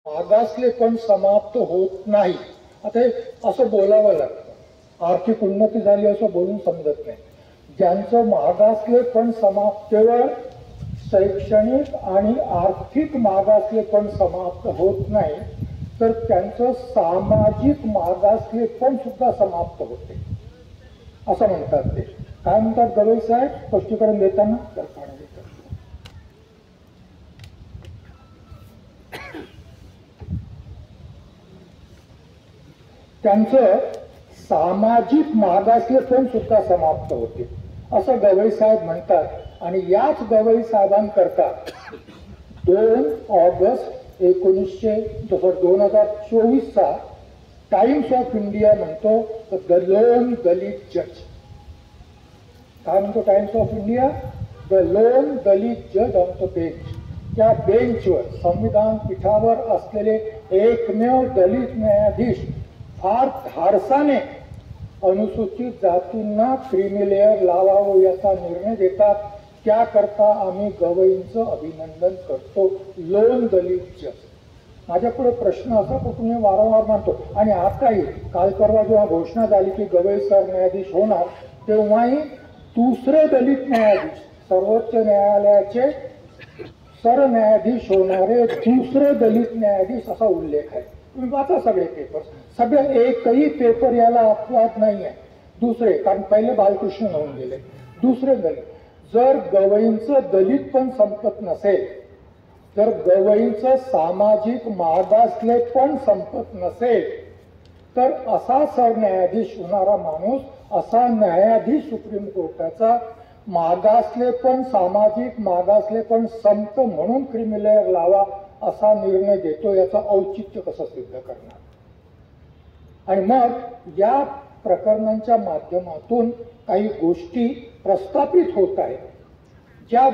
मागासले पण समाप्त होत नाही. आता असं बोलावं लागतं, आर्थिक उन्नती झाली असं बोलून समजत नाही. ज्यांचं मागासले पण समाप्त, केवळ शैक्षणिक आणि आर्थिक मागासले पण समाप्त होत नाही, तर त्यांचं सामाजिक मागासले पण सुद्धा समाप्त होते असं म्हणतात. ते काय म्हणतात गवई साहेब स्पष्टीकरण देताना? त्यांचं सामाजिक मागासले पण सुद्धा समाप्त होते असं गवई साहेब म्हणतात. आणि याच गवई साहेबांकरता 2 ऑगस्ट 2024 टाइम्स ऑफ इंडिया म्हणतो द लोन दलित जज. काय म्हणतो Times of India? The lone Dalit जज ऑन द बेंच. त्या बेंचवर, संविधान पीठावर असलेले एकमेव दलित न्यायाधीश फार धाडसाने अनुसूचित जातींना क्रीमी लेअर लावावं याचा निर्णय देतात. त्याकरता आम्ही गवईंचं अभिनंदन करतो. लोन दलित जज. माझ्यापुढे प्रश्न असा कुठून वारंवार मानतो, आणि आताही काल परवा जेव्हा घोषणा झाली की गवई सरन्यायाधीश होणार, तेव्हाही दुसरे दलित न्यायाधीश, सर्वोच्च न्यायालयाचे सरन्यायाधीश होणारे दुसरे दलित न्यायाधीश असा उल्लेख आहे. तुम्ही वाचा सगळे पेपर, सगळे एकही पेपर याला अपवाद नाही आहे. दुसरे, कारण पहिले बालकृष्ण होऊन गेले, दुसरे दलित. जर गवईंचं दलित पण संपत नसेल, जर गवईंचं सामाजिक मागासले पण संपत नसेल, तर असा सरन्यायाधीश होणारा माणूस, असा न्यायाधीश सुप्रीम कोर्टाचा, मागासले पण सामाजिक मागासले पण संपत म्हणून क्रीमी लेअर लावा असा निर्णय देतो, याचं औचित्य कसं सिद्ध करणार? आणि मग या प्रकरणांच्या माध्यमातून काही गोष्टी प्रस्थापित होत आहेत, ज्या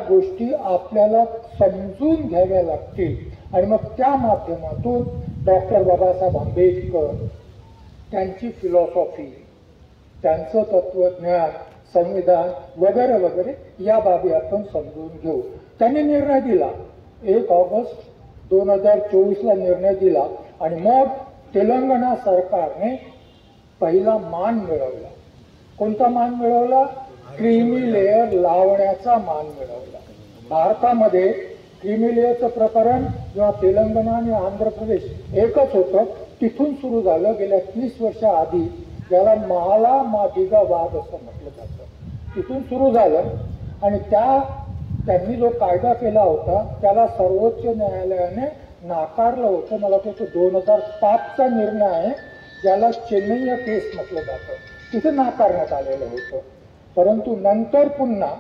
गोष्टी आपल्याला समजून घ्याव्या लागतील. आणि मग त्या माध्यमातून डॉक्टर बाबासाहेब आंबेडकर, त्यांची फिलॉसॉफी, त्यांचं तत्वज्ञान, संविधान वगैरे वगैरे या बाबी आपण समजून घेऊ. त्यांनी निर्णय दिला, 1 ऑगस्ट 2024 निर्णय दिला. आणि मग तेलंगणा सरकारने पहिला मान मिळवला. कोणता मान मिळवला? क्रीमी लेअर लावण्याचा मान मिळवला. भारतामध्ये क्रीमी लेअरचं प्रकरण जेव्हा तेलंगणा आणि आंध्र प्रदेश एकच होतं, तिथून सुरू झालं. गेल्या 30 वर्षाआधी, ज्याला माला मादिगा वाद असं म्हटलं जातं, तिथून सुरू झालं. आणि त्यांनी जो कायदा केला होता त्याला सर्वोच्च न्यायालयाने नाकारलं होतं. मला वाटतं 2005चा निर्णय आहे, ज्याला चेन्नई केस म्हटलं जातं, तिथे नाकारण्यात आलेलं होतं. परंतु नंतर पुन्हा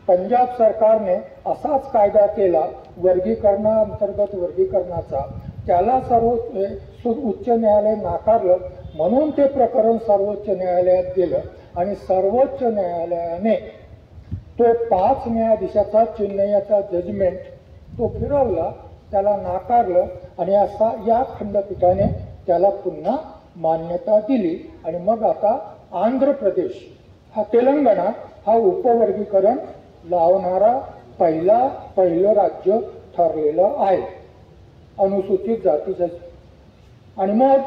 पंजाब सरकारने असाच कायदा केला वर्गीकरणाअंतर्गत वर्गीकरणाचा, त्याला उच्च न्यायालय नाकारलं. म्हणून ते प्रकरण सर्वोच्च न्यायालयात गेलं आणि सर्वोच्च न्यायालयाने तो 5 न्यायाधीशाचा चेन्नईचा जजमेंट तो फिरवला, त्याला नाकारलं. आणि या खंडपीठाने त्याला पुन्हा मान्यता दिली. आणि मग आता आंध्र प्रदेश तेलंगणा हा उपवर्गीकरण लावणारा पहिलं राज्य ठरलेलं आहे अनुसूचित जातीचं. आणि मग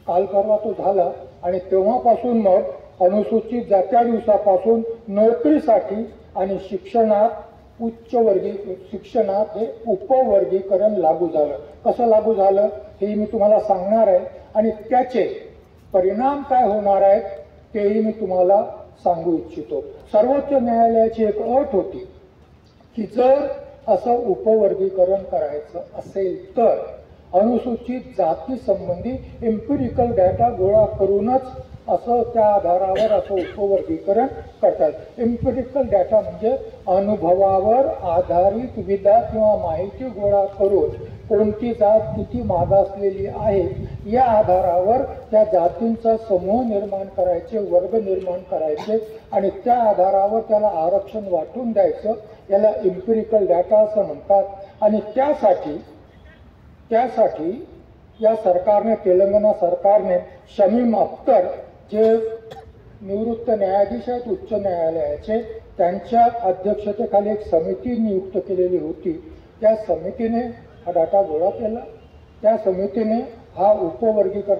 काल परवा तो झाला. आणि तेव्हापासून मग अनुसूचित जात्या दिवसापासून नोकरीसाठी आणि शिक्षणात शिक्षणात हे उपवर्गीकरण लागू झालं. कसं लागू झालं हे मी तुम्हाला सांगणार आहे. आणि त्याचे परिणाम काय होणार आहेत तेही मी तुम्हाला सांगू इच्छितो. सर्वोच्च न्यायालयाची एक अट होती की जर असं उपवर्गीकरण करायचं असेल तर अनुसूचित जाती संबंधी एम्पिरिकल डाटा गोळा करूनच असं त्या आधारावर असं उपवर्गीकरण करतात. एम्पिरिकल डाटा म्हणजे अनुभवावर आधारित विधा किंवा माहिती गोळा करून कोणती जात किती मागासलेली आहे या आधारावर त्या जातींचा समूह निर्माण करायचे, वर्ग निर्माण करायचे आणि त्या आधारावर त्याला आरक्षण वाटून द्यायचं. याला एम्पिरिकल डाटा असं म्हणतात. आणि त्यासाठी या सरकारने, तेलंगणा सरकारने शमीम अख्तर जे निवृत्त न्यायाधीश आहेत उच्च न्यायालयाचे, त्यांच्या अध्यक्षतेखाली एक समिती नियुक्त केलेली होती. त्या समितीने हा डाटा गोळा केला. त्या समितीने हा उपवर्गीकरण